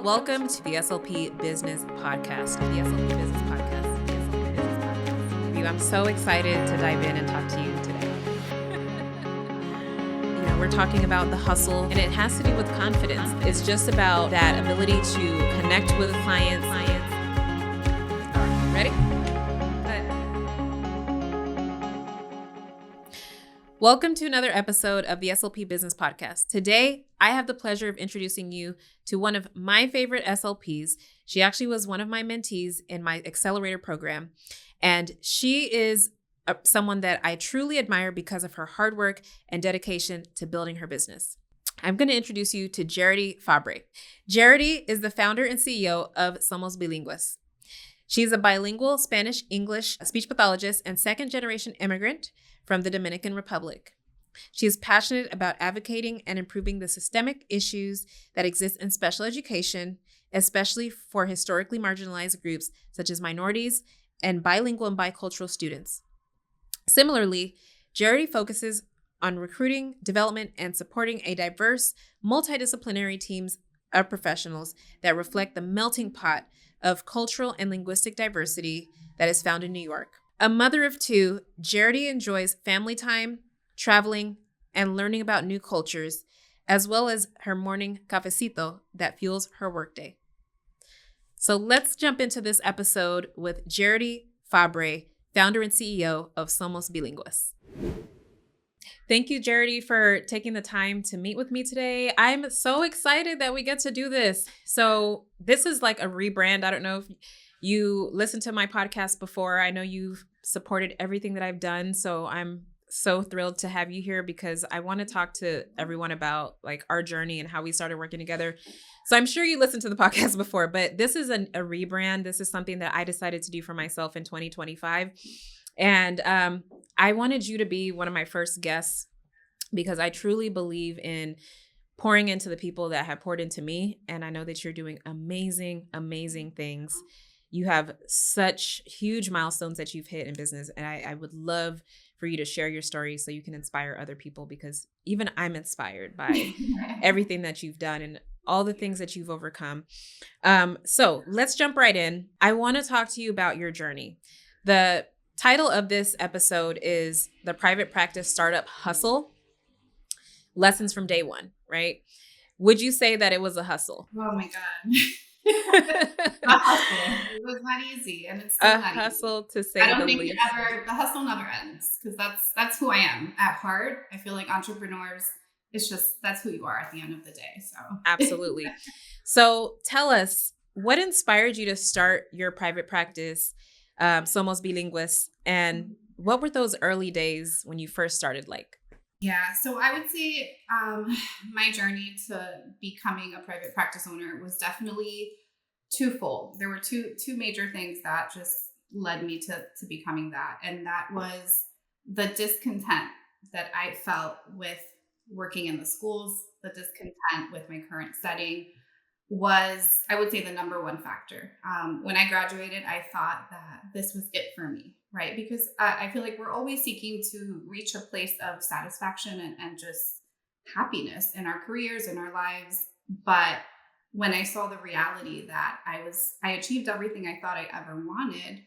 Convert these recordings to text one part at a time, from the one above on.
Welcome to the SLP Business Podcast. I'm so excited to dive in and talk to you today. We're talking about the hustle, and it has to do with confidence. It's just about that ability to connect with clients. Ready? Welcome to another episode of the SLP Business Podcast. Today, I have the pleasure of introducing you to one of my favorite SLPs. She actually was one of my mentees in my accelerator program, and she is someone that I truly admire because of her hard work and dedication to building her business. I'm going to introduce you to Jaridy Fabre. Jaridy is the founder and CEO of Somos Bilingües. She's a bilingual Spanish-English speech pathologist and second-generation immigrant from the Dominican Republic. She is passionate about advocating and improving the systemic issues that exist in special education, especially for historically marginalized groups such as minorities and bilingual and bicultural students. Similarly, Jaridy focuses on recruiting, development, and supporting a diverse, multidisciplinary teams of professionals that reflect the melting pot of cultural and linguistic diversity that is found in New York. A mother of two, Jaridy enjoys family time, traveling, and learning about new cultures, as well as her morning cafecito that fuels her workday. So let's jump into this episode with Jaridy Fabre, founder and CEO of Somos Bilingües. Thank you, Jaridy, for taking the time to meet with me today. I'm so excited that we get to do this. So this is like a rebrand. I don't know if you listened to my podcast before. I know you've supported everything that I've done. So I'm so thrilled to have you here because I want to talk to everyone about like our journey and how we started working together. So I'm sure you listened to the podcast before, but this is a rebrand. This is something that I decided to do for myself in 2025. And I wanted you to be one of my first guests because I truly believe in pouring into the people that have poured into me. And I know that you're doing amazing, amazing things. You have such huge milestones that you've hit in business. And I would love for you to share your story so you can inspire other people because even I'm inspired by everything that you've done and all the things that you've overcome. So let's jump right in. I want to talk to you about your journey. The title of this episode is The Private Practice Startup Hustle, Lessons from Day One, right? Would you say that it was a hustle? Oh my God. A hustle. It was not easy, and it's still a not hustle easy. to say I don't the think least. the hustle never ends because that's who I am at heart. I feel like entrepreneurs, it's just that's who you are at the end of the day. So Absolutely. So tell us, what inspired you to start your private practice, Somos Bilingües, and what were those early days when you first started like? Yeah, so I would say my journey to becoming a private practice owner was definitely twofold. There were two major things that just led me to becoming that. And that was the discontent that I felt with working in the schools, the discontent with my current setting was, I would say, the number one factor. When I graduated, I thought that this was it for me, right? Because I feel like we're always seeking to reach a place of satisfaction and just happiness in our careers, in our lives. But when I saw the reality that I achieved everything I thought I ever wanted,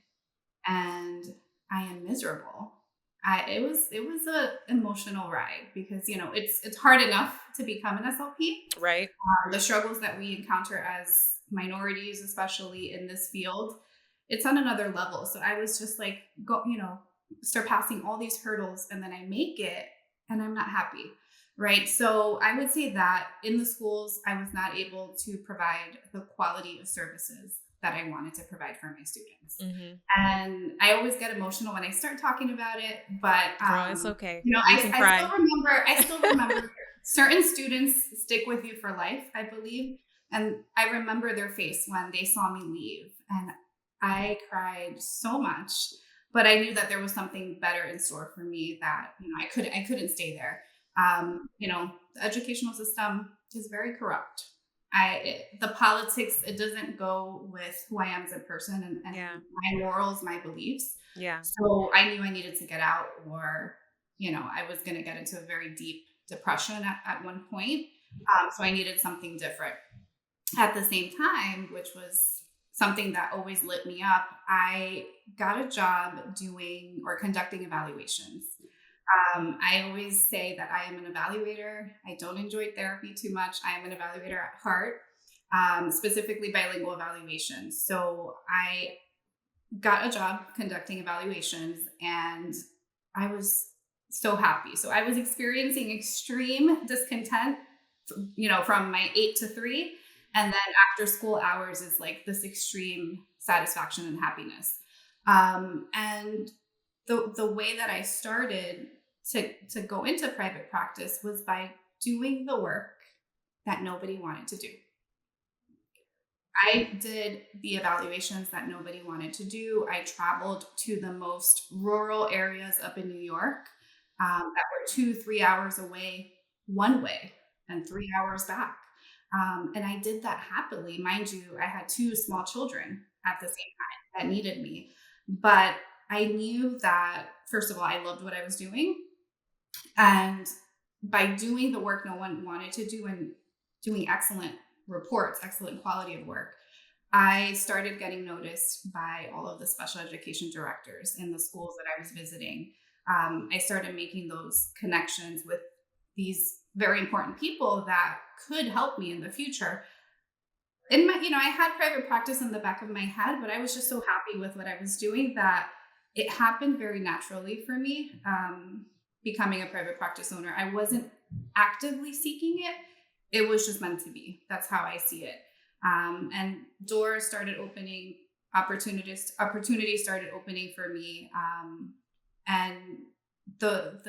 and I am miserable. It was a emotional ride because it's hard enough to become an SLP, right? The struggles that we encounter as minorities, especially in this field, it's on another level. So I was just like, surpassing all these hurdles, and then I make it, and I'm not happy, right? So I would say that in the schools, I was not able to provide the quality of services that I wanted to provide for my students. Mm-hmm. And I always get emotional when I start talking about it, but it's okay. I still remember certain students stick with you for life, I believe. And I remember their face when they saw me leave, and I cried so much, but I knew that there was something better in store for me, that I couldn't stay there. The educational system is very corrupt. The politics, it doesn't go with who I am as a person and my morals, my beliefs. Yeah. So I knew I needed to get out, or, I was going to get into a very deep depression at one point. So I needed something different. at the same time, which was something that always lit me up, I got a job doing or conducting evaluations. I always say that I am an evaluator. I don't enjoy therapy too much. I am an evaluator at heart, specifically bilingual evaluations. So I got a job conducting evaluations, and I was so happy. So I was experiencing extreme discontent, from my 8 to 3. And then after school hours is like this extreme satisfaction and happiness. And the way that I started to go into private practice was by doing the work that nobody wanted to do. I did the evaluations that nobody wanted to do. I traveled to the most rural areas up in New York that were 2-3 hours away one way and 3 hours back. And I did that happily. Mind you, I had 2 small children at the same time that needed me. But I knew that, first of all, I loved what I was doing. And by doing the work no one wanted to do and doing excellent reports, excellent quality of work, I started getting noticed by all of the special education directors in the schools that I was visiting. I started making those connections with these very important people that could help me in the future. In my, I had private practice in the back of my head, but I was just so happy with what I was doing that it happened very naturally for me, becoming a private practice owner. I wasn't actively seeking it. It was just meant to be. That's how I see it. And doors started opening, opportunities started opening for me. And the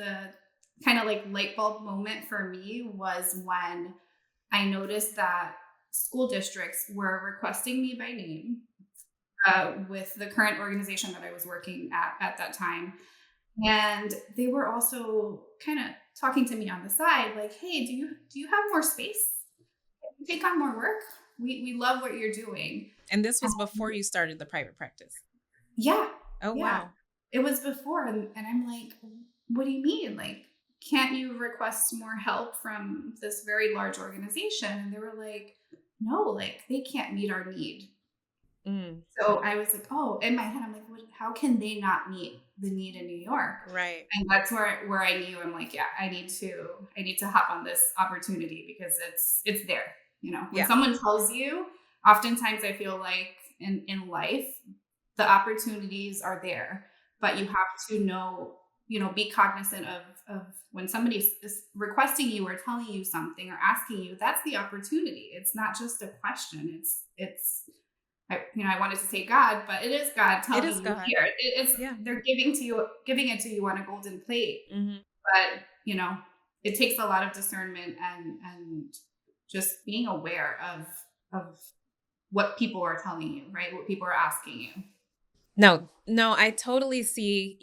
kind of like light bulb moment for me was when I noticed that school districts were requesting me by name with the current organization that I was working at that time. And they were also kind of talking to me on the side, like, hey, do you have more space? Can you take on more work? We love what you're doing. And this was before you started the private practice? Yeah. Oh, yeah. wow. It was before. And I'm like, what do you mean? Like, can't you request more help from this very large organization? And they were like, no, like they can't meet our need. So I was like, oh, in my head, I'm like, how can they not meet the need in New York? Right. And that's where I knew, I'm like, yeah, I need to hop on this opportunity because it's there. When someone tells you, oftentimes I feel like in life, the opportunities are there, but you have to know, be cognizant of when somebody is requesting you or telling you something or asking you, that's the opportunity. It's not just a question. I wanted to say God, but it is God telling you God. here. They're giving it to you on a golden plate. Mm-hmm. But it takes a lot of discernment and just being aware of what people are telling you, right? What people are asking you. No, I totally see,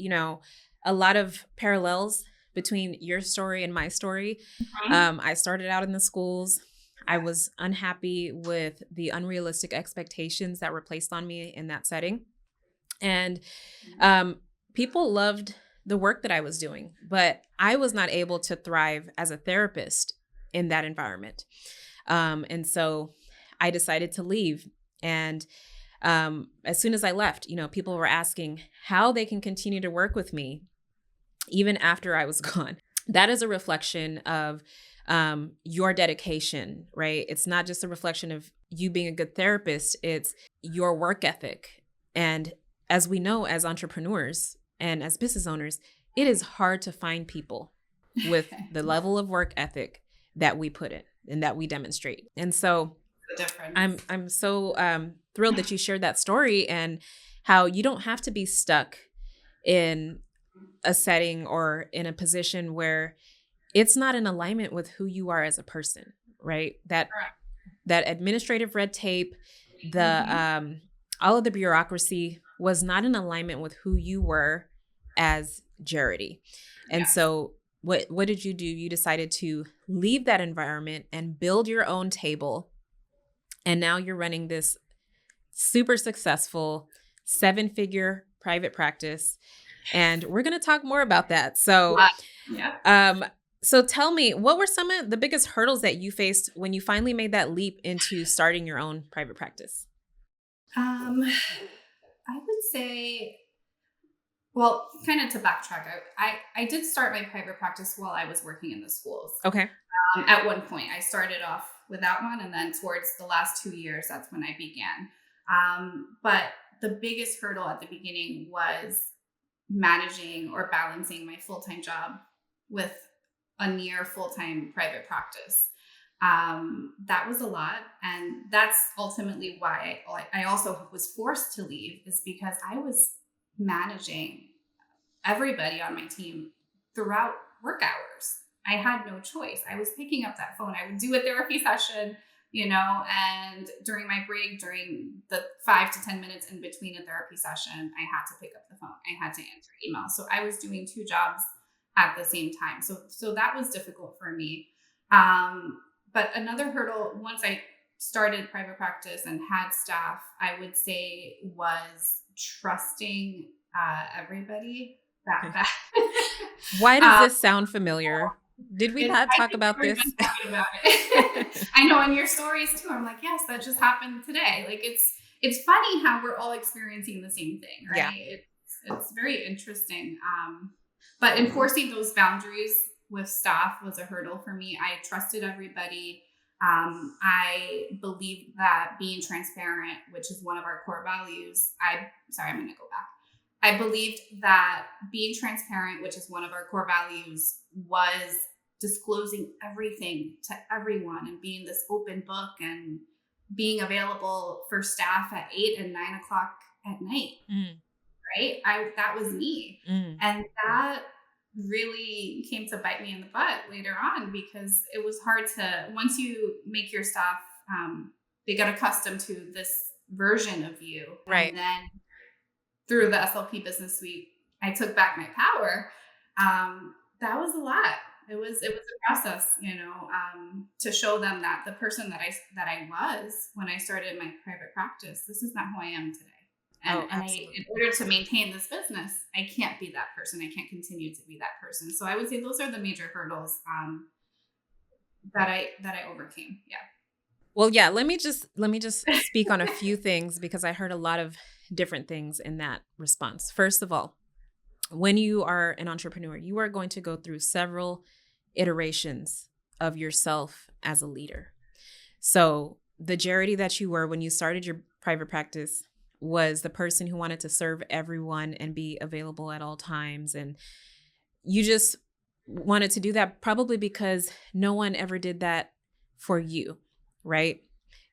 a lot of parallels between your story and my story. Mm-hmm. I started out in the schools. I was unhappy with the unrealistic expectations that were placed on me in that setting. And people loved the work that I was doing, but I was not able to thrive as a therapist in that environment. And so I decided to leave. And as soon as I left, people were asking how they can continue to work with me even after I was gone. That is a reflection of your dedication, right? It's not just a reflection of you being a good therapist, it's your work ethic. And as we know, as entrepreneurs and as business owners, it is hard to find people with the level of work ethic that we put in and that we demonstrate. And so I'm so thrilled that you shared that story and how you don't have to be stuck in a setting or in a position where it's not in alignment with who you are as a person, right? That administrative red tape, the all of the bureaucracy was not in alignment with who you were as Jaridy. And so what did you do? You decided to leave that environment and build your own table. And now you're running this super successful 7-figure private practice. And we're going to talk more about that. So So tell me, what were some of the biggest hurdles that you faced when you finally made that leap into starting your own private practice? Um, I would say, well, kind of to backtrack, I did start my private practice while I was working in the schools. Okay. At one point, I started off without one, and then towards the last 2 years, that's when I began. But the biggest hurdle at the beginning was managing or balancing my full time job with a near full time private practice. That was a lot. And that's ultimately why I also was forced to leave, is because I was managing everybody on my team throughout work hours. I had no choice. I was picking up that phone. I would do a therapy session, and during my break, during the 5 to 10 minutes in between a therapy session, I had to pick up the phone. I had to answer emails. So I was doing two jobs at the same time. So that was difficult for me. But another hurdle, once I started private practice and had staff, I would say was trusting everybody that Okay. bad. Why does um, this sound familiar? Did we not I talk think about this? everyone's talking about it. I know in your stories too. I'm like, yes, that just happened today. Like it's funny how we're all experiencing the same thing, right? Yeah. It's very interesting. But enforcing those boundaries with staff was a hurdle for me. I trusted everybody. I believed that being transparent, which is one of our core values. I'm going to go back. I believed that being transparent, which is one of our core values, was disclosing everything to everyone and being this open book and being available for staff at 8 and 9 o'clock at night. Mm, Right? That was me. mm, And that really came to bite me in the butt later on, because it was hard to, once you make your staff, they get accustomed to this version of you. right. And then through the SLP Business Suite, I took back my power. That was a lot. It was a process, to show them that the person that I was when I started my private practice, this is not who I am today. And, Oh, absolutely. in order to maintain this business, I can't be that person. I can't continue to be that person. So I would say those are the major hurdles that I overcame. Yeah. Well, yeah, let me just speak on a few things because I heard a lot of different things in that response. First of all, when you are an entrepreneur, you are going to go through several iterations of yourself as a leader. So, the Jaridy that you were when you started your private practice was the person who wanted to serve everyone and be available at all times. And you just wanted to do that probably because no one ever did that for you, right?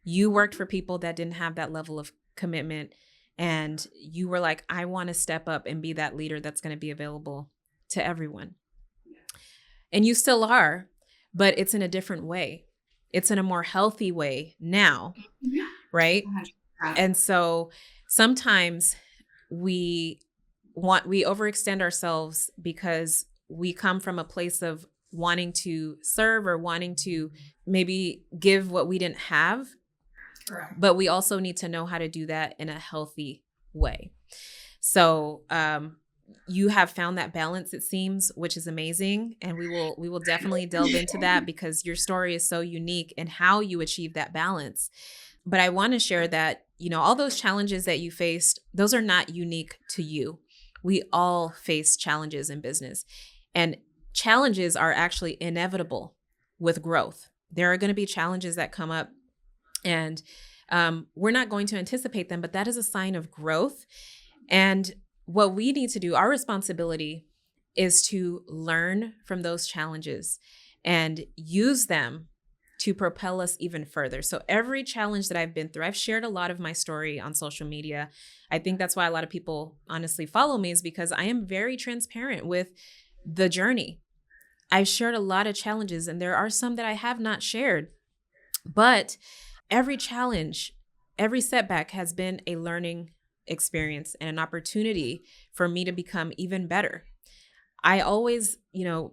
You worked for people that didn't have that level of commitment. And you were like, I want to step up and be that leader that's going to be available to everyone. And you still are, but it's in a different way. It's in a more healthy way now, Yeah. right? 100%. And so sometimes we overextend ourselves because we come from a place of wanting to serve or wanting to maybe give what we didn't have, Correct. but we also need to know how to do that in a healthy way. So you have found that balance, it seems, which is amazing. And we will definitely delve into that because your story is so unique in how you achieve that balance. But I want to share that, all those challenges that you faced, those are not unique to you. We all face challenges in business, and challenges are actually inevitable with growth. There are going to be challenges that come up, and we're not going to anticipate them, but that is a sign of growth. And what we need to do, our responsibility, is to learn from those challenges and use them to propel us even further. So every challenge that I've been through, I've shared a lot of my story on social media. I think that's why a lot of people honestly follow me, is because I am very transparent with the journey. I've shared a lot of challenges, and there are some that I have not shared, but every challenge, every setback has been a learning experience and an opportunity for me to become even better. I always,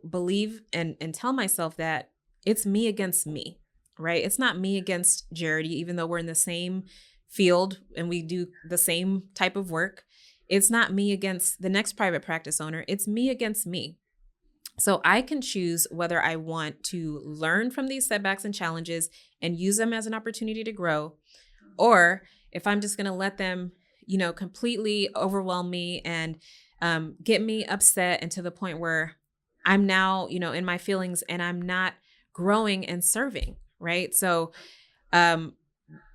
believe and tell myself that it's me against me, right? It's not me against Jaridy, even though we're in the same field and we do the same type of work. It's not me against the next private practice owner. It's me against me. So I can choose whether I want to learn from these setbacks and challenges and use them as an opportunity to grow, or if I'm just going to let them, completely overwhelm me and get me upset and to the point where I'm now, in my feelings and I'm not growing and serving. Right. So um,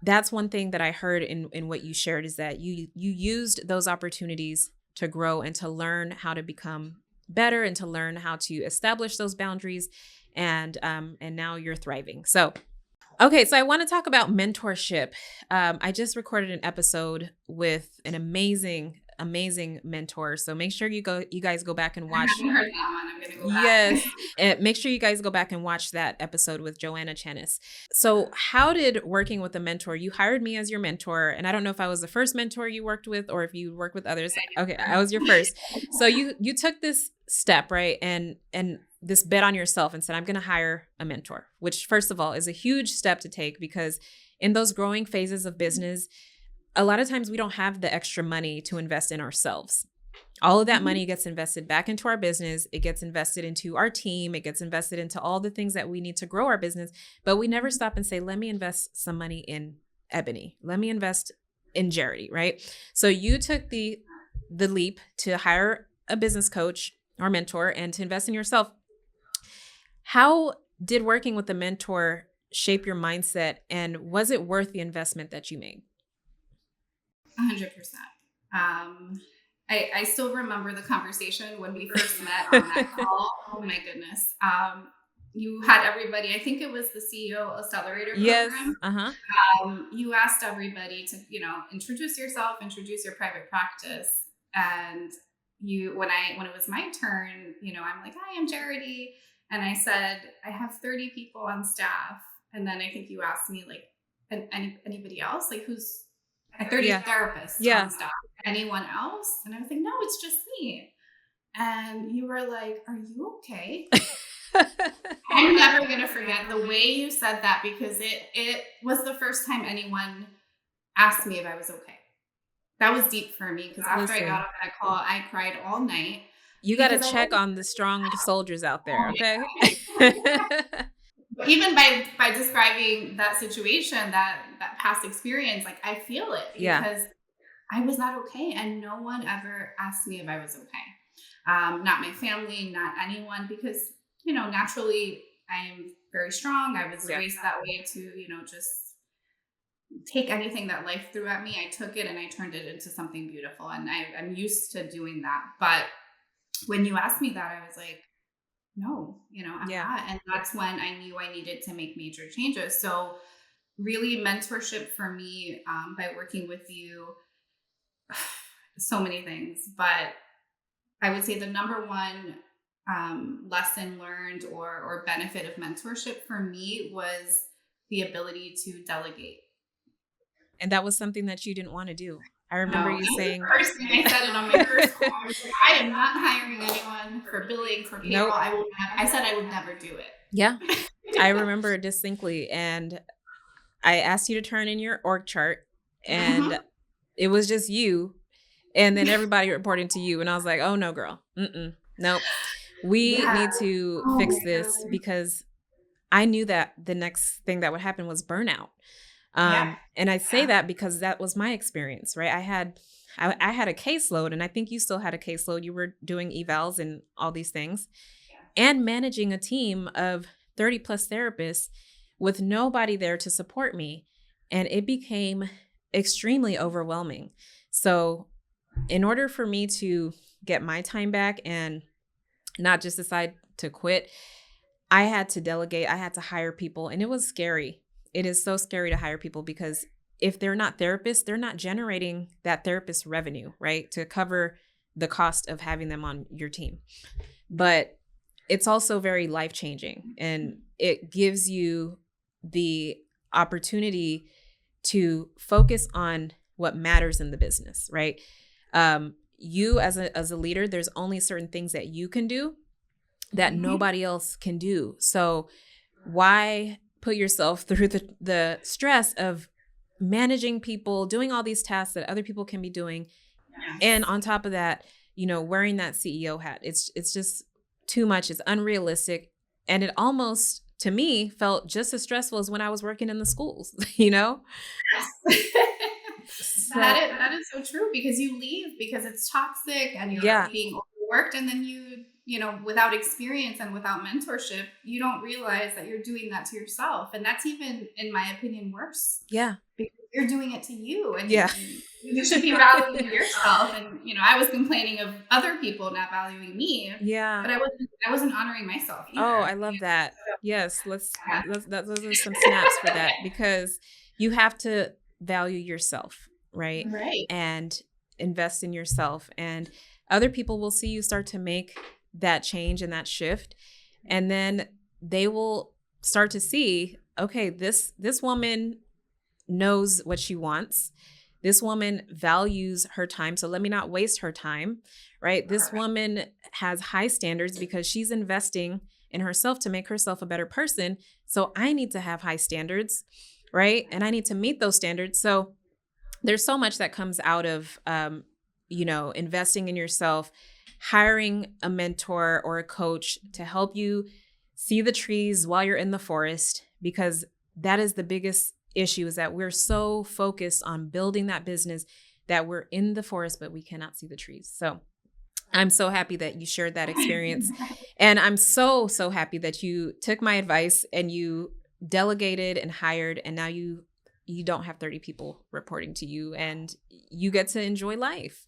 that's one thing that I heard in what you shared, is that you used those opportunities to grow and to learn how to become better and to learn how to establish those boundaries, and now you're thriving. So okay, so I want to talk about mentorship. I just recorded an episode with an amazing mentor. So make sure you guys go back and watch. I haven't heard that one. I'm gonna go back. Yes. Make sure you guys go back and watch that episode with Joanna Chanis. So how did working with a mentor, you hired me as your mentor, and I don't know if I was the first mentor you worked with or if you worked with others. Okay, I was your first. So you took this step, right? And this bet on yourself and said, I'm going to hire a mentor, which first of all is a huge step to take, because in those growing phases of business, a lot of times we don't have the extra money to invest in ourselves. All of that money gets invested back into our business. It gets invested into our team. It gets invested into all the things that we need to grow our business. But we never stop and say, let me invest some money in Ebony. Let me invest in Jaridy, right? So you took the leap to hire a business coach or mentor and to invest in yourself. How did working with a mentor shape your mindset, and was it worth the investment that you made? 100%. I still remember the conversation when we first met on that call. Oh my goodness. You had everybody, I think it was the CEO Accelerator program. Yes. You asked everybody to, introduce yourself, introduce your private practice. And when it was my turn, I'm like, hi, I'm Jaridy. And I said, I have 30 people on staff. And then I think you asked me, like, anybody else? Like, who's 30 therapists on staff? Anyone else? And I was like, no, it's just me. And you were like, are you okay? I'm never going to forget the way you said that, because it was the first time anyone asked me if I was okay. That was deep for me, because after I got off that call, I cried all night. You got to check on the strong soldiers out there, okay? Even by describing that situation, that past experience, like, I feel it, because I was not okay, and no one ever asked me if I was okay. Not my family, not anyone, because naturally I am very strong. I was raised that way to just take anything that life threw at me. I took it and I turned it into something beautiful, and I'm used to doing that. But when you asked me that, I was like, no, I'm not. And that's when I knew I needed to make major changes. So really, mentorship for me, by working with you, so many things, but I would say the number one lesson learned or benefit of mentorship for me was the ability to delegate. And that was something that you didn't want to do. I remember you saying, first thing I said it on my first call. I was like, I am not hiring anyone for billing, for payroll. Nope. I said I would never do it. Yeah. I remember distinctly. And I asked you to turn in your org chart, and it was just you. And then everybody reporting to you. And I was like, oh no, girl. Nope. We need to fix this, because I knew that the next thing that would happen was burnout. And I say that because that was my experience, right? I had a caseload, and I think you still had a caseload. You were doing evals and all these things, and managing a team of 30 plus therapists with nobody there to support me. And it became extremely overwhelming. So in order for me to get my time back and not just decide to quit, I had to delegate. I had to hire people, and it was scary. It is so scary to hire people, because if they're not therapists, they're not generating that therapist revenue, right, to cover the cost of having them on your team. But it's also very life-changing, and it gives you the opportunity to focus on what matters in the business, right? You as a leader, there's only certain things that you can do that nobody else can do. So why put yourself through the stress of managing people, doing all these tasks that other people can be doing? And on top of that, wearing that CEO hat, it's just too much. It's unrealistic. And it almost, to me, felt just as stressful as when I was working in the schools, you know? Yes. So, That is so true, because you leave because it's toxic and you're yeah, being overworked, and then without experience and without mentorship, you don't realize that you're doing that to yourself. And that's even, in my opinion, worse, yeah, because you're doing it to you, yeah, and you should be valuing yourself. And I was complaining of other people not valuing me, yeah. but I wasn't honoring myself Oh, either. I love that. Yes, Yeah. those are some snaps for that, because you have to value yourself, right? Right. And invest in yourself, and other people will see you start to make that change and that shift, and then they will start to see, okay, this woman knows what she wants. This woman values her time, so let me not waste her time, right? This woman has high standards because she's investing in herself to make herself a better person. So I need to have high standards, right? And I need to meet those standards. So there's so much that comes out of, investing in yourself, hiring a mentor or a coach to help you see the trees while you're in the forest, because that is the biggest issue, is that we're so focused on building that business that we're in the forest, but we cannot see the trees. So I'm so happy that you shared that experience. And I'm so, so happy that you took my advice and you delegated and hired, and now you don't have 30 people reporting to you, and you get to enjoy life.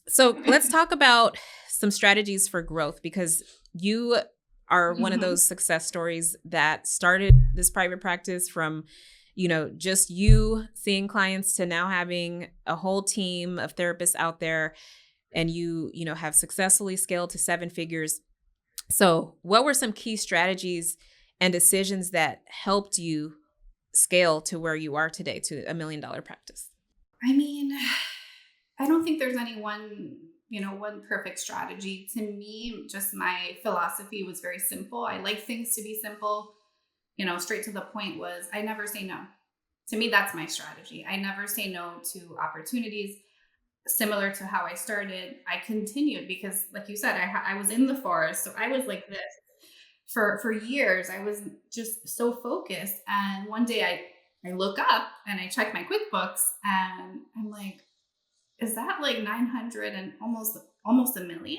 So let's talk about some strategies for growth, because you are one of those success stories that started this private practice from, just you seeing clients to now having a whole team of therapists out there, and you have successfully scaled to 7 figures. So what were some key strategies and decisions that helped you scale to where you are today, to $1 million practice? I mean, I don't think there's any one perfect strategy. To me, just my philosophy was very simple. I like things to be simple, straight to the point. Was I never say no. To me, that's my strategy. I never say no to opportunities. Similar to how I started, I continued because, like you said, I was in the forest, so I was like this for years. I was just so focused, and one day I look up and I check my QuickBooks, and I'm like, is that like 900 and almost a million?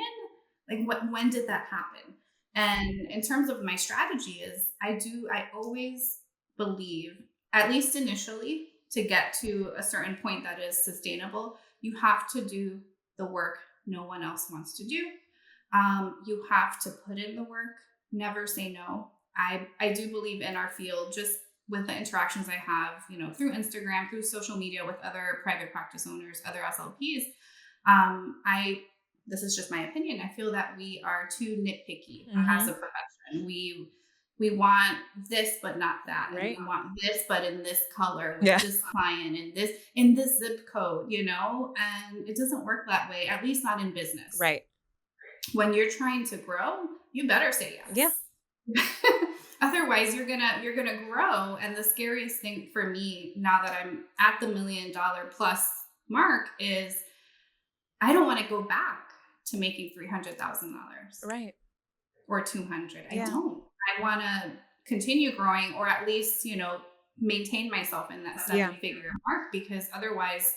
Like, when did that happen? And in terms of my strategy, is I always believe, at least initially, to get to a certain point that is sustainable, you have to do the work no one else wants to do. You have to put in the work, never say no. I do believe in our field, just with the interactions I have, through Instagram, through social media with other private practice owners, other SLPs. This is just my opinion. I feel that we are too nitpicky as a profession. We want this, but not that. Right. And we want this, but in this color, with Yeah. this client, in this zip code, and it doesn't work that way, at least not in business. Right. When you're trying to grow, you better say yes. Yeah. Otherwise, you're gonna grow. And the scariest thing for me, now that I'm at the $1 million plus mark, is I don't want to go back to making $300,000. Right. Or 200. Yeah. I don't. I want to continue growing, or at least, maintain myself in that 7-figure mark, because otherwise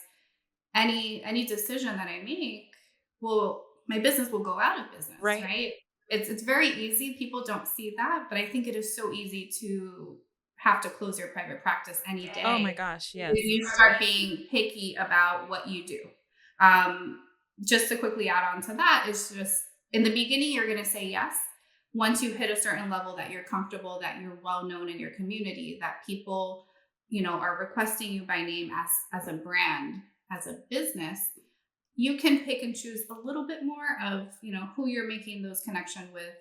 any decision that I make my business will go out of business. Right? It's very easy. People don't see that, but I think it is so easy to have to close your private practice any day. Oh my gosh, yes. You start being picky about what you do. Just to quickly add on to that, is just in the beginning, you're going to say yes. Once you hit a certain level that you're comfortable, that you're well known in your community, that people, are requesting you by name as a brand, as a business, you can pick and choose a little bit more of, who you're making those connections with,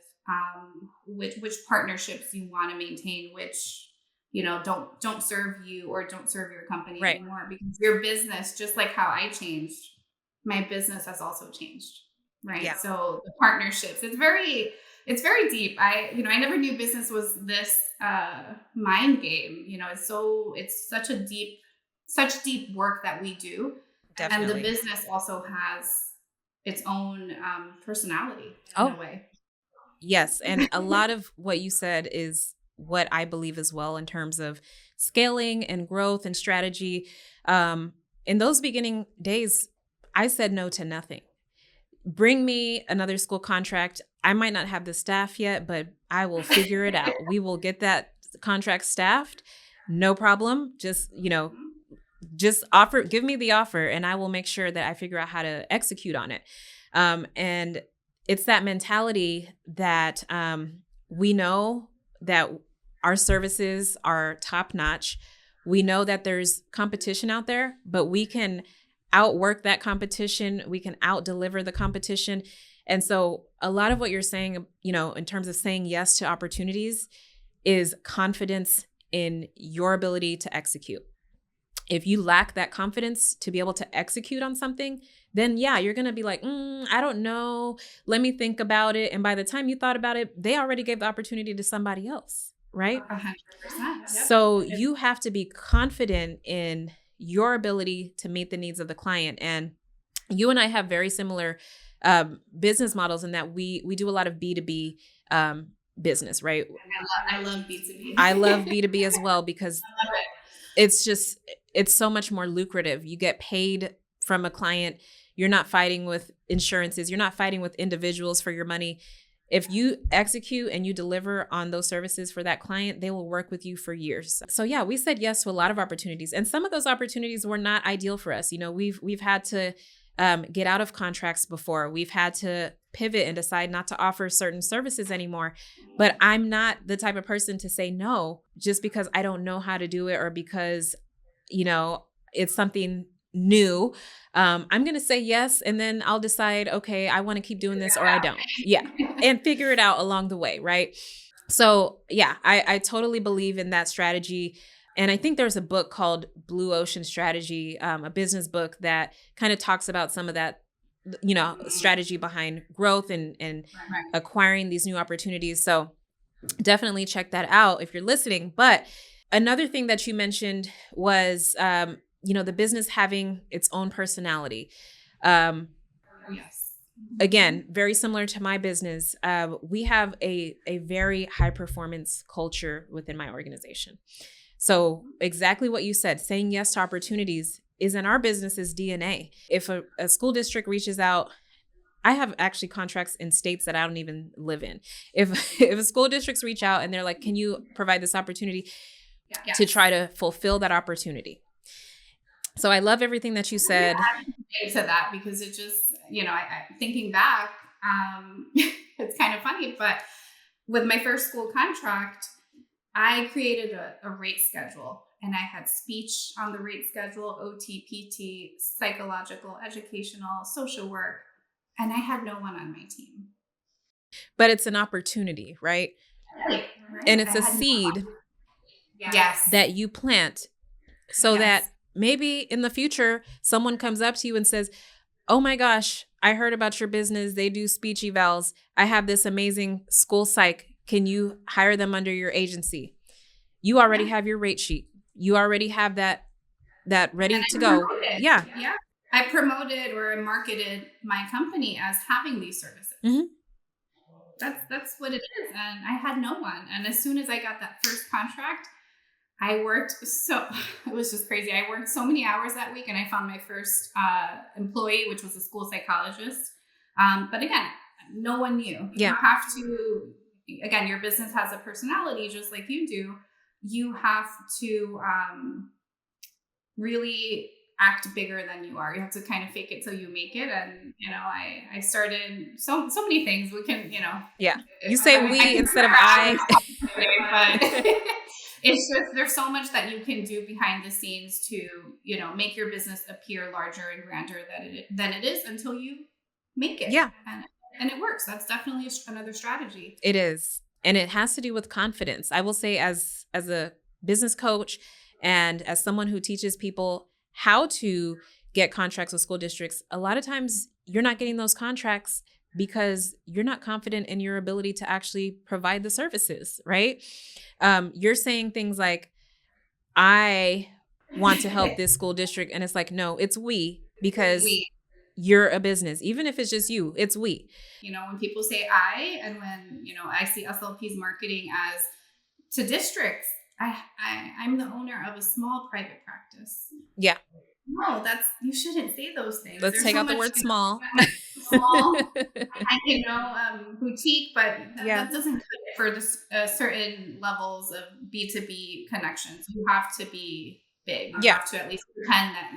which partnerships you want to maintain, which, don't serve you or don't serve your company anymore, because your business, just like how I changed, my business has also changed. Right. Yeah. So the partnerships, it's very deep. I never knew business was this mind game. It's such deep work that we do. Definitely. And the business also has its own personality in a way. Yes. And a lot of what you said is what I believe as well in terms of scaling and growth and strategy. In those beginning days, I said no to nothing. Bring me another school contract. I might not have the staff yet, but I will figure it out. We will get that contract staffed. No problem. Just offer, give me the offer, and I will make sure that I figure out how to execute on it. And it's that mentality that we know that our services are top notch. We know that there's competition out there, but we can outwork that competition. We can out deliver the competition. And so a lot of what you're saying, in terms of saying yes to opportunities, is confidence in your ability to execute. If you lack that confidence to be able to execute on something, then yeah, you're going to be like, I don't know. Let me think about it. And by the time you thought about it, they already gave the opportunity to somebody else, right? 100%. Yep. So you have to be confident in your ability to meet the needs of the client. And you and I have very similar business models in that we do a lot of B2B business, right? I love B2B. I love B2B as well because I love it. it's so much more lucrative. You get paid from a client. You're not fighting with insurances. You're not fighting with individuals for your money. If you execute and you deliver on those services for that client, they will work with you for years. So yeah, we said yes to a lot of opportunities, and some of those opportunities were not ideal for us. We've had to get out of contracts before. We've had to pivot and decide not to offer certain services anymore. But I'm not the type of person to say no just because I don't know how to do it or because, it's something new. I'm going to say yes. And then I'll decide, okay, I want to keep doing this or I don't. Yeah. And figure it out along the way. Right. So yeah, I totally believe in that strategy. And I think there's a book called Blue Ocean Strategy, a business book that kind of talks about some of that, strategy behind growth and acquiring these new opportunities. So definitely check that out if you're listening. But another thing that you mentioned was, the business having its own personality. Yes. Again, very similar to my business. We have a very high performance culture within my organization. So exactly what you said, saying yes to opportunities is in our business's DNA. If a school district reaches out, I have actually contracts in states that I don't even live in. If a school districts reach out and they're like, can you provide this opportunity to try to fulfill that opportunity? So I love everything that you said. To that, because it just, thinking back, it's kind of funny, but with my first school contract, I created a rate schedule, and I had speech on the rate schedule, OT, PT, psychological, educational, social work, and I had no one on my team. But it's an opportunity, right? Right. And it's a seed that you plant so that maybe in the future, someone comes up to you and says, oh my gosh, I heard about your business. They do speech evals. I have this amazing school psych. Can you hire them under your agency? You already have your rate sheet. You already have that ready to go. Yeah. I promoted or marketed my company as having these services. Mm-hmm. That's what it is. And I had no one. And as soon as I got that first contract, it was just crazy. I worked so many hours that week, and I found my first employee, which was a school psychologist. But again, no one knew. You have to, again, your business has a personality just like you do. You have to really act bigger than you are. You have to kind of fake it till you make it. And, I started so many things. We can, Yeah. You say we instead of I. But it's just, there's so much that you can do behind the scenes to, make your business appear larger and grander than it is until you make it. Yeah. And it works. That's definitely another strategy. It is. And it has to do with confidence. I will say as a business coach and as someone who teaches people how to get contracts with school districts, a lot of times you're not getting those contracts because you're not confident in your ability to actually provide the services, right? You're saying things like, I want to help this school district. And it's like, no, it's we, because you're a business, even if it's just you, it's we. When people say I, and when, I see SLPs marketing as to districts, I'm the owner of a small private practice. Yeah. No, you shouldn't say those things. Let's take out the word small. Small, boutique, but Yeah. that doesn't cut it for certain levels of B2B connections. You have to be big. You have to at least pretend that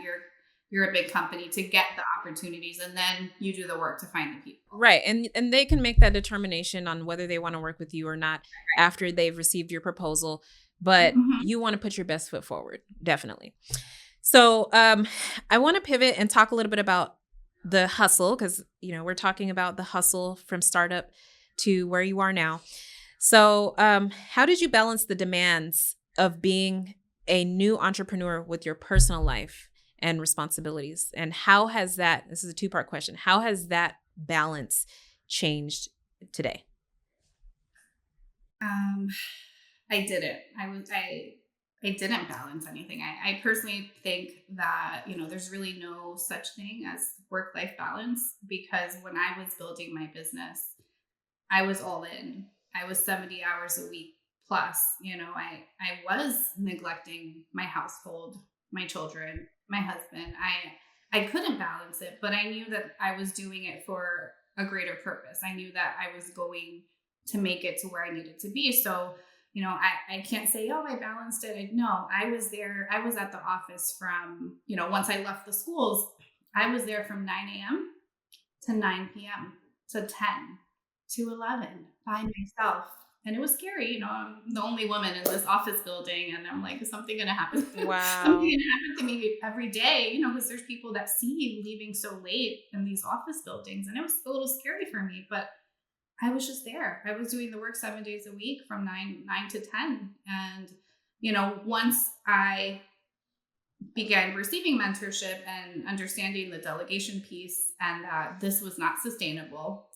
you're a big company to get the opportunities, and then you do the work to find the people. Right. And they can make that determination on whether they want to work with you or not after they've received your proposal. But you want to put your best foot forward. Definitely. So I want to pivot and talk a little bit about the hustle, because, we're talking about the hustle from startup to where you are now. So how did you balance the demands of being a new entrepreneur with your personal life and responsibilities? And how has that, this is a two-part question, how has that balance changed today? I didn't. I didn't balance anything. I personally think that, there's really no such thing as work-life balance, because when I was building my business, I was all in. I was 70 hours a week plus. I was neglecting my household, my children, my husband. I couldn't balance it, but I knew that I was doing it for a greater purpose. I knew that I was going to make it to where I needed to be. So, I can't say, I balanced it. No, I was there. I was at the office from, once I left the schools, I was there from 9 a.m. to 9 p.m. to 10 to 11 by myself. And it was scary. I'm the only woman in this office building. And I'm like, is something going to happen? Wow. Something going to happen to me every day, because there's people that see you leaving so late in these office buildings. And it was a little scary for me, but I was just there. I was doing the work 7 days a week from 9 to 10. And, once I began receiving mentorship and understanding the delegation piece, and that this was not sustainable,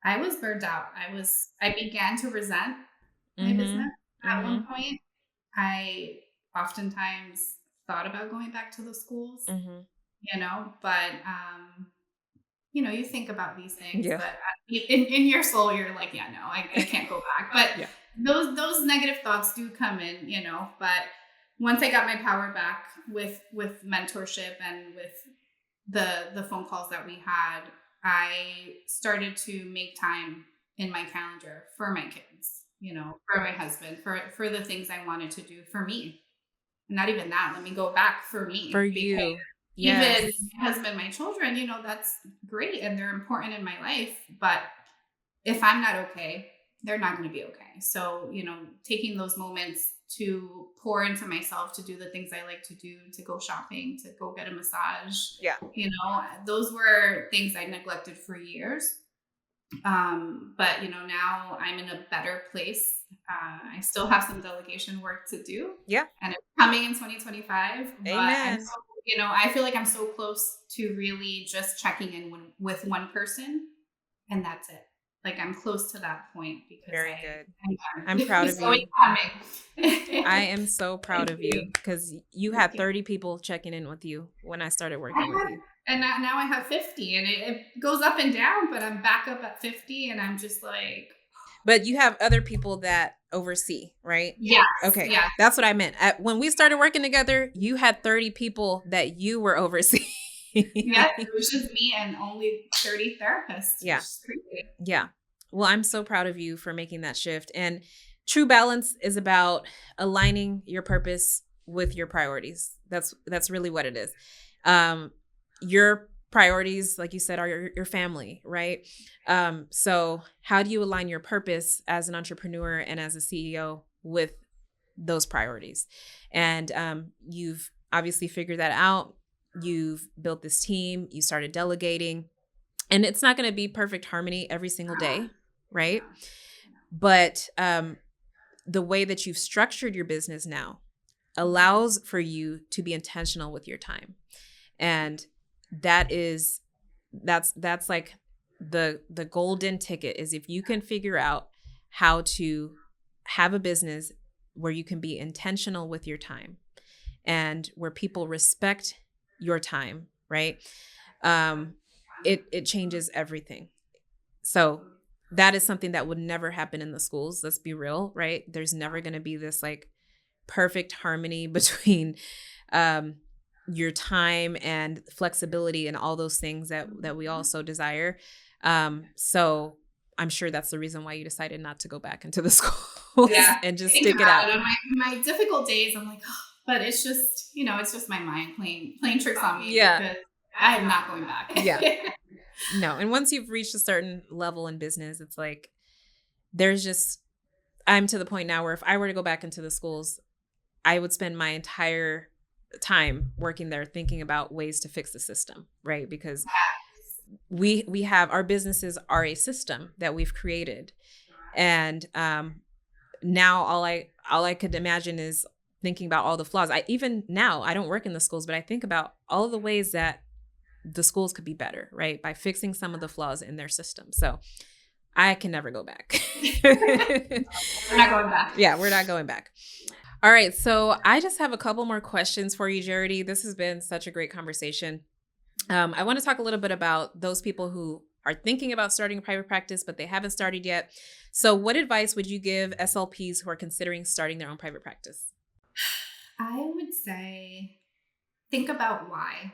I was burned out. I began to resent my business at one point. I oftentimes thought about going back to the schools, but, you think about these things, but in your soul, you're like, no, I can't go back. But those negative thoughts do come in, but once I got my power back with mentorship and with the phone calls that we had, I started to make time in my calendar for my kids, for my husband, for the things I wanted to do for me. Not even that. Let me go back for me. For you. Yes. Even my husband, my children, that's great. And they're important in my life. But if I'm not okay, they're not going to be okay. So, taking those moments to pour into myself, to do the things I like to do, to go shopping, to go get a massage. Yeah. Those were things I neglected for years. But, now I'm in a better place. I still have some delegation work to do. Yeah. And it's coming in 2025. Amen. But I feel like I'm so close to really just checking in with one person, and that's it. Like, I'm close to that point because very good. I'm proud of you. I am so proud of you, because you had 30 people checking in with you when I started working with you. And now I have 50, and it goes up and down, but I'm back up at 50, and I'm just like. But you have other people that oversee, right? Yes. Okay. Yes. That's what I meant. When we started working together, you had 30 people that you were overseeing. Yeah, it was just me and only 30 therapists. Yeah. Crazy. Yeah. Well, I'm so proud of you for making that shift. And true balance is about aligning your purpose with your priorities. That's really what it is. Your priorities, like you said, are your family, right? So how do you align your purpose as an entrepreneur and as a CEO with those priorities? And you've obviously figured that out. You've built this team. You started delegating. And it's not going to be perfect harmony every single day, right? But the way that you've structured your business now allows for you to be intentional with your time. And that's like the golden ticket, is if you can figure out how to have a business where you can be intentional with your time and where people respect your time right? It changes everything. So that is something that would never happen in the schools. Let's be real, right? There's never going to be this like perfect harmony between your time and flexibility and all those things that we all so desire. So I'm sure that's the reason why you decided not to go back into the schools and just stick it out. On my difficult days, I'm like, oh, but it's just, it's just my mind playing tricks on me. Yeah. Because I am not going back. Yeah. No. And once you've reached a certain level in business, it's like, I'm to the point now where if I were to go back into the schools, I would spend my entire time working there thinking about ways to fix the system, right? Because we have, our businesses are a system that we've created. And now all I could imagine is thinking about all the flaws. Even now, I don't work in the schools, but I think about all of the ways that the schools could be better, right? By fixing some of the flaws in their system. So I can never go back. We're not going back. Yeah, we're not going back. All right. So I just have a couple more questions for you, Jaridy. This has been such a great conversation. I want to talk a little bit about those people who are thinking about starting a private practice, but they haven't started yet. So what advice would you give SLPs who are considering starting their own private practice? I would say, think about why.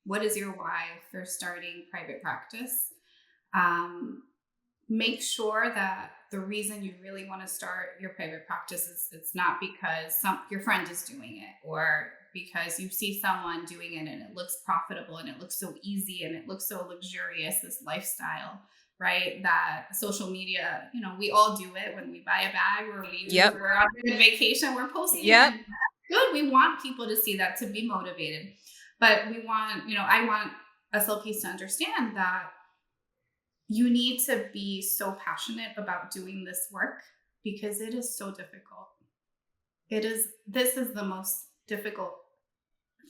What is your why for starting private practice? Make sure that the reason you really want to start your private practice is it's not because your friend is doing it, or because you see someone doing it and it looks profitable and it looks so easy and it looks so luxurious, this lifestyle, right? That social media, we all do it when we buy a bag or we're on a vacation, we're posting it. Good. We want people to see that, to be motivated. But we want, I want SLPs to understand that you need to be so passionate about doing this work because it is so difficult. This is the most difficult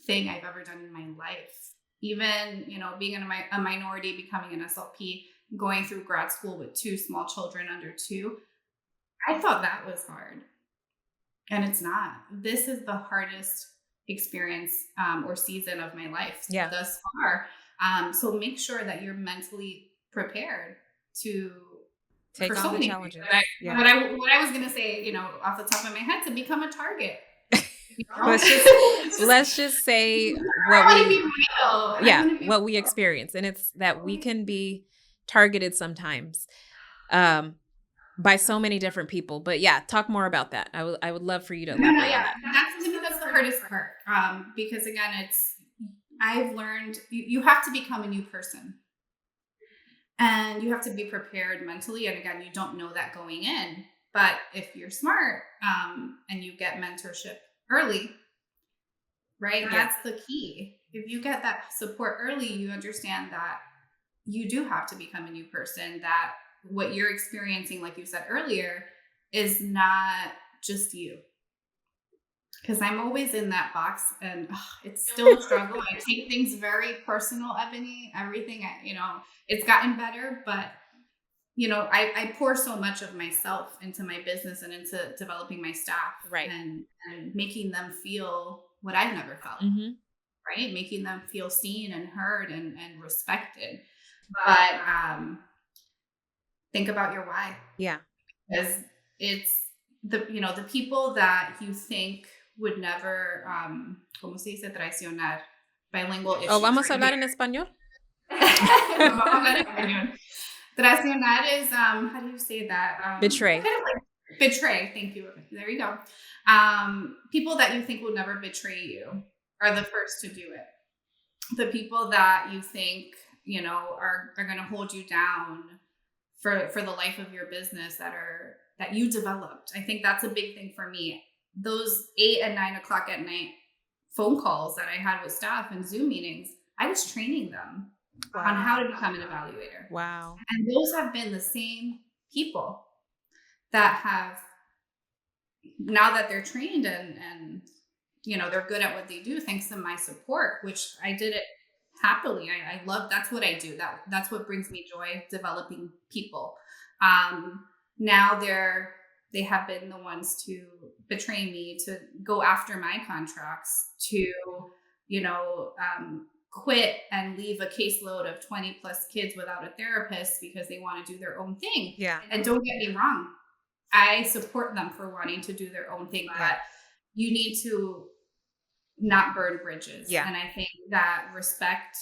thing I've ever done in my life. Even, being a minority, becoming an SLP, going through grad school with 2 small children under 2, I thought that was hard. And it's not. This is the hardest experience or season of my life thus far. So make sure that you're mentally prepared to take on the challenges. What I was going to say, off the top of my head, to become a target. Let's just say what we experience. And it's that we can be targeted sometimes by so many different people. But talk more about that. I would love for you to elaborate on that. That's the hardest part. Because again, I've learned you have to become a new person. And you have to be prepared mentally. And again, you don't know that going in. But if you're smart and you get mentorship early, right? That's the key. If you get that support early, you understand that you do have to become a new person, that what you're experiencing, like you said earlier, is not just you. Because I'm always in that box and it's still a struggle. I take things very personal, Ebony. Everything, it's gotten better, but, I pour so much of myself into my business and into developing my staff, right? And making them feel what I've never felt, right? Making them feel seen and heard and respected. But think about your why. Yeah. Because it's the people that you think would never, ¿cómo se dice? Traicionar. Bilingual issues. ¿Vamos a hablar en español? Vamos a hablar en español. Traicionar is, how do you say that? Betray. Betray. Thank you. There you go. People that you think will never betray you are the first to do it. The people that you think, are going to hold you down for the life of your business that you developed. I think that's a big thing for me. Those 8 and 9 o'clock at night phone calls that I had with staff and Zoom meetings, I was training them on how to become an evaluator. Wow. And those have been the same people that have, now that they're trained and they're good at what they do, thanks to my support, which I did it happily. I love, that's what I do. That's what brings me joy, developing people. Now they have been the ones to betray me, to go after my contracts, to, quit and leave a caseload of 20 plus kids without a therapist because they want to do their own thing. Yeah. And don't get me wrong, I support them for wanting to do their own thing, but you need to not burn bridges. Yeah. And I think that respect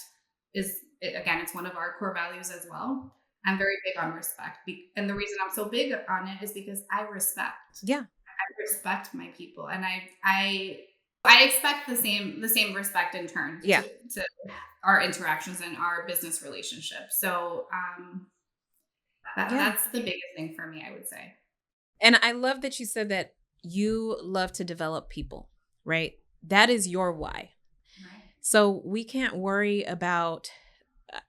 is, again, it's one of our core values as well. I'm very big on respect. And the reason I'm so big on it is because I respect. Yeah. I respect my people. And I expect the same respect in turn to our interactions and our business relationships. So that's the biggest thing for me, I would say. And I love that you said that you love to develop people, right? That is your why. Right. So we can't worry about,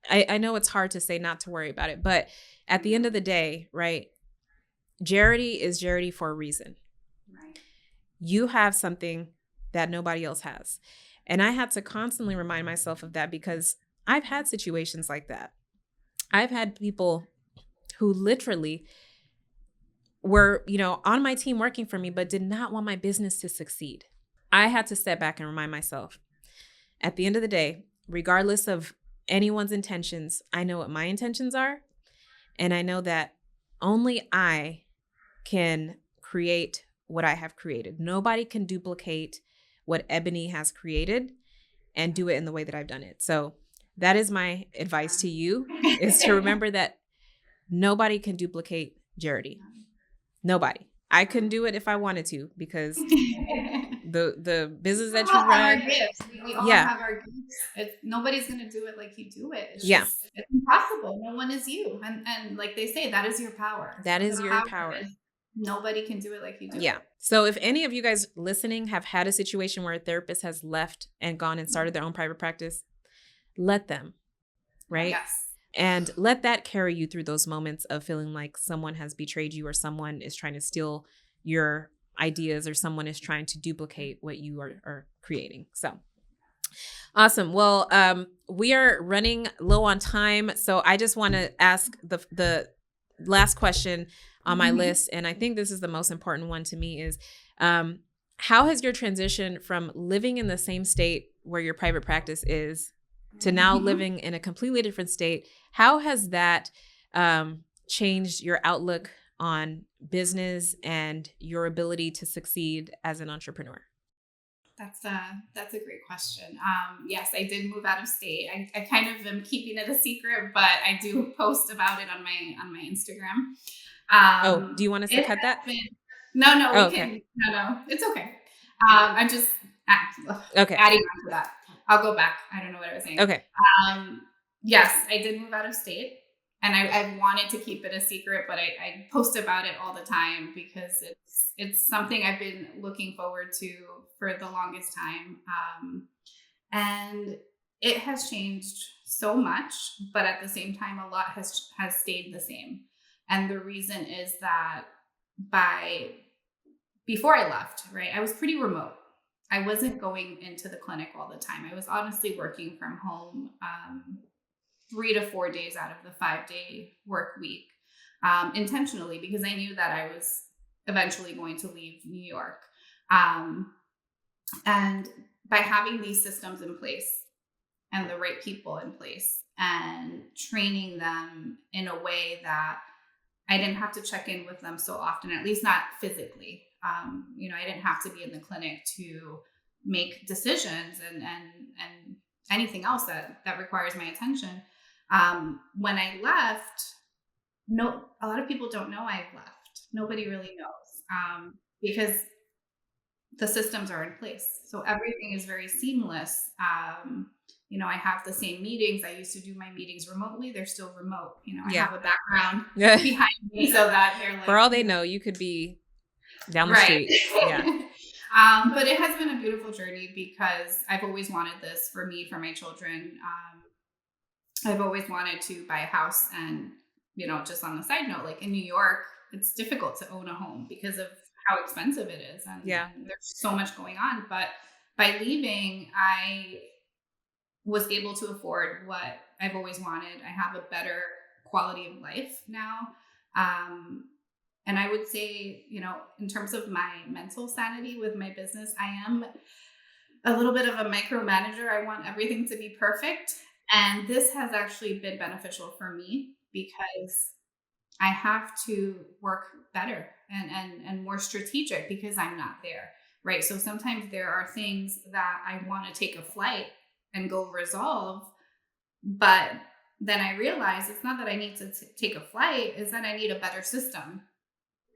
I know it's hard to say not to worry about it, but at the end of the day, right? Jaridy is Jaridy for a reason. Right. You have something that nobody else has. And I had to constantly remind myself of that because I've had situations like that. I've had people who literally were, on my team working for me, but did not want my business to succeed. I had to step back and remind myself, at the end of the day, regardless of anyone's intentions, I know what my intentions are. And I know that only I can create what I have created. Nobody can duplicate what Ebony has created and do it in the way that I've done it. So that is my advice to you, is to remember that nobody can duplicate Jaridy. Nobody. I couldn't do it if I wanted to, because the business that you run. We all have our gifts. Nobody's going to do it like you do it. It's impossible. No one is you. And like they say, that is your power. That is your power. Nobody can do it like you do. Yeah. So if any of you guys listening have had a situation where a therapist has left and gone and started their own private practice, let them, right? Yes. And let that carry you through those moments of feeling like someone has betrayed you, or someone is trying to steal your ideas, or someone is trying to duplicate what you are creating. So awesome. Well, we are running low on time. So I just want to ask the last question on my list. And I think this is the most important one to me is, how has your transition from living in the same state where your private practice is to now living in a completely different state, how has that changed your outlook on business and your ability to succeed as an entrepreneur? That's a great question. Yes, I did move out of state. I kind of am keeping it a secret, but I do post about it on my Instagram. Do you want us to cut that? No, we can. No, it's okay. I'm just adding on to that. I'll go back. I don't know what I was saying. Okay. Yes, I did move out of state, and I wanted to keep it a secret, but I post about it all the time because it's something I've been looking forward to for the longest time. And it has changed so much, but at the same time, a lot has stayed the same. And the reason is that before I left, right, I was pretty remote. I wasn't going into the clinic all the time. I was honestly working from home 3 to 4 days out of the 5-day work week, intentionally, because I knew that I was eventually going to leave New York. And by having these systems in place and the right people in place and training them in a way that I didn't have to check in with them so often, at least not physically. I didn't have to be in the clinic to make decisions and anything else that requires my attention. When I left, a lot of people don't know I've left. Nobody really knows, because the systems are in place. So everything is very seamless. I have the same meetings. I used to do my meetings remotely. They're still remote. I have a background behind me so that they're like, for all they know, you could be down the street. Yeah. But it has been a beautiful journey because I've always wanted this for me, for my children. I've always wanted to buy a house, and, just on the side note, like in New York, it's difficult to own a home because of how expensive it is. And there's so much going on. But by leaving, I was able to afford what I've always wanted. I have a better quality of life now. And I would say, in terms of my mental sanity with my business, I am a little bit of a micromanager. I want everything to be perfect. And this has actually been beneficial for me because I have to work better and more strategic because I'm not there. Right. So sometimes there are things that I want to take a flight and go resolve, but then I realize it's not that I need to take a flight, is that I need a better system.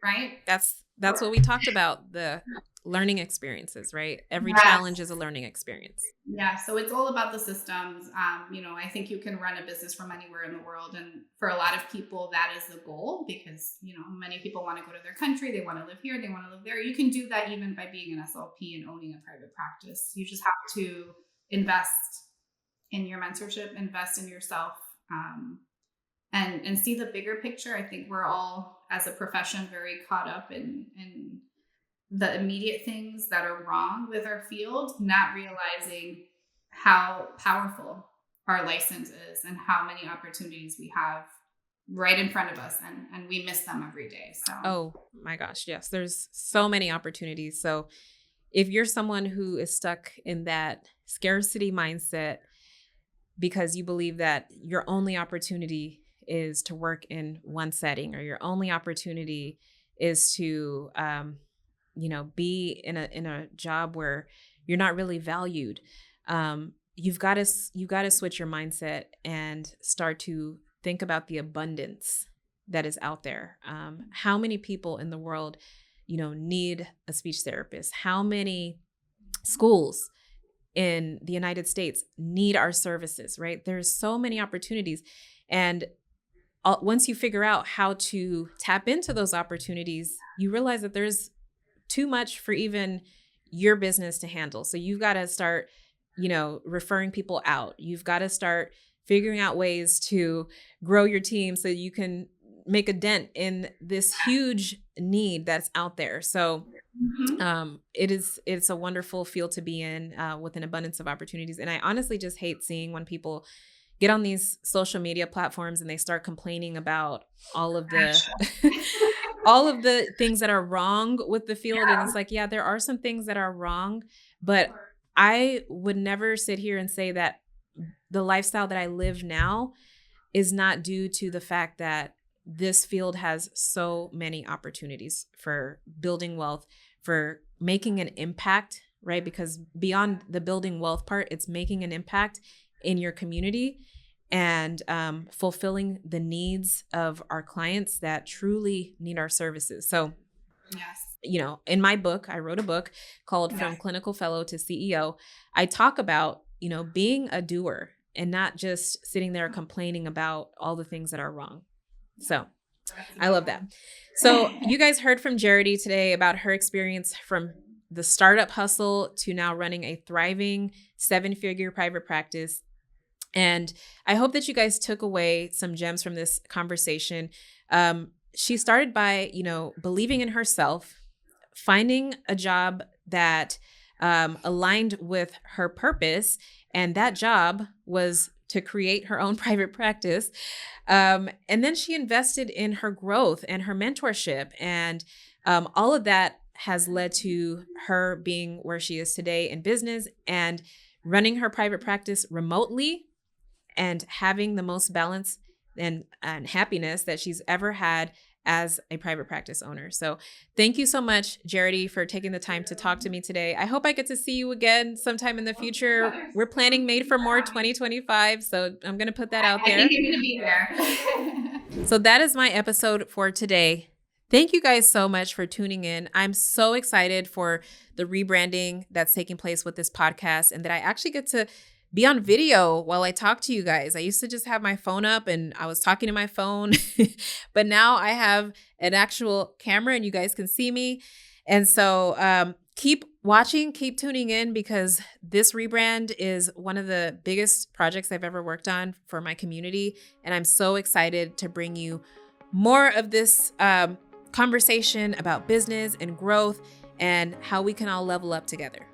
Right. That's what we talked about, the learning experiences, right? Every Yes. challenge is a learning experience. Yeah, so it's all about the systems. I think you can run a business from anywhere in the world, and for a lot of people, that is the goal because many people want to go to their country, they want to live here, they want to live there. You can do that even by being an SLP and owning a private practice. You just have to invest in your mentorship, invest in yourself, and see the bigger picture. I think we're all, as a profession, very caught up in the immediate things that are wrong with our field, not realizing how powerful our license is and how many opportunities we have right in front of us, and we miss them every day. So oh my gosh, yes, there's so many opportunities. So if you're someone who is stuck in that scarcity mindset because you believe that your only opportunity is to work in one setting, or your only opportunity is to be in a job where you're not really valued, you've got to switch your mindset and start to think about the abundance that is out there. How many people in the world need a speech therapist? How many schools in the United States need our services, right? There's so many opportunities. And once you figure out how to tap into those opportunities, you realize that there's too much for even your business to handle. So you've got to start, referring people out. You've got to start figuring out ways to grow your team so you can make a dent in this huge need that's out there. So it's a wonderful field to be in, with an abundance of opportunities. And I honestly just hate seeing when people get on these social media platforms and they start complaining about all of the all of the things that are wrong with the field. And it's like, yeah, there are some things that are wrong, but I would never sit here and say that the lifestyle that I live now is not due to the fact that this field has so many opportunities for building wealth, for making an impact, right? Because beyond the building wealth part, it's making an impact in your community and fulfilling the needs of our clients that truly need our services. So, yes, in my book, I wrote a book called From Clinical Fellow to CEO. I talk about, being a doer and not just sitting there complaining about all the things that are wrong. So I love that. So you guys heard from Jaridy today about her experience from the startup hustle to now running a thriving 7-figure private practice. And I hope that you guys took away some gems from this conversation. She started by, believing in herself, finding a job that aligned with her purpose. And that job was to create her own private practice. And then she invested in her growth and her mentorship. And all of that has led to her being where she is today in business and running her private practice remotely and having the most balance and happiness that she's ever had as a private practice owner. So thank you so much, Jaridy, for taking the time to talk to me today. I hope I get to see you again sometime in the future. We're planning Made for More 2025. So I'm going to put that out there. I think you're going to be there. So that is my episode for today. Thank you guys so much for tuning in. I'm so excited for the rebranding that's taking place with this podcast and that I actually get to be on video while I talk to you guys. I used to just have my phone up and I was talking to my phone, but now I have an actual camera and you guys can see me. And so keep watching, keep tuning in, because this rebrand is one of the biggest projects I've ever worked on for my community. And I'm so excited to bring you more of this conversation about business and growth and how we can all level up together.